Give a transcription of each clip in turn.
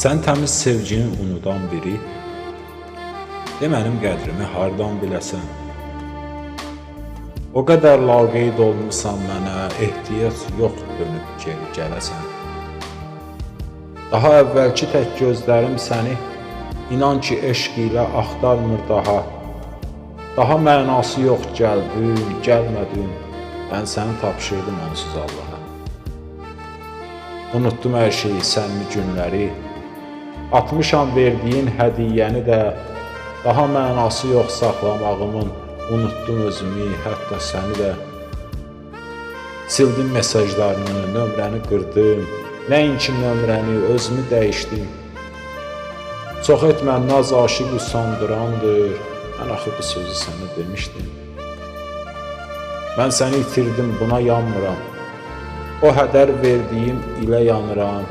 Sən təmiz sevgini unudan biri, de mənim qədrimi hardan biləsən? O qədər laqeyd olmusan mənə, ehtiyac yox dönüb geri gələsən. Daha əvvəlki tək gözlərim səni, inan ki eşq ilə axtarmır daha. Daha mənası yox gəldin, gəlmədin, mən səni tapşırdım onsuz Allaha. Unutdum hər şeyi, sənli günləri, atmışam verdiyin hədiyyəni də, daha mənası yox saxlamağımın, unutdum özümü, hətta səni də. Sildim mesajlarını, nömrəni qırdım, nəinki nömrəni, özümü dəyişdim. Çox etmə, naz aşiq usandırandır, mən axı bu sözü sənə demişdim. Mən səni itirdim, buna yanmıram, o hədər verdiyim ilə yanıram.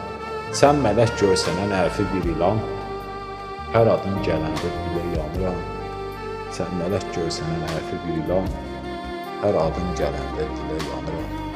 Sən mələk görsənən əfi bir ilan, hər adım gələndə dilə yanıram. Sən mələk görsənən əfi bir ilan, hər adım gələndə dilə yanıram.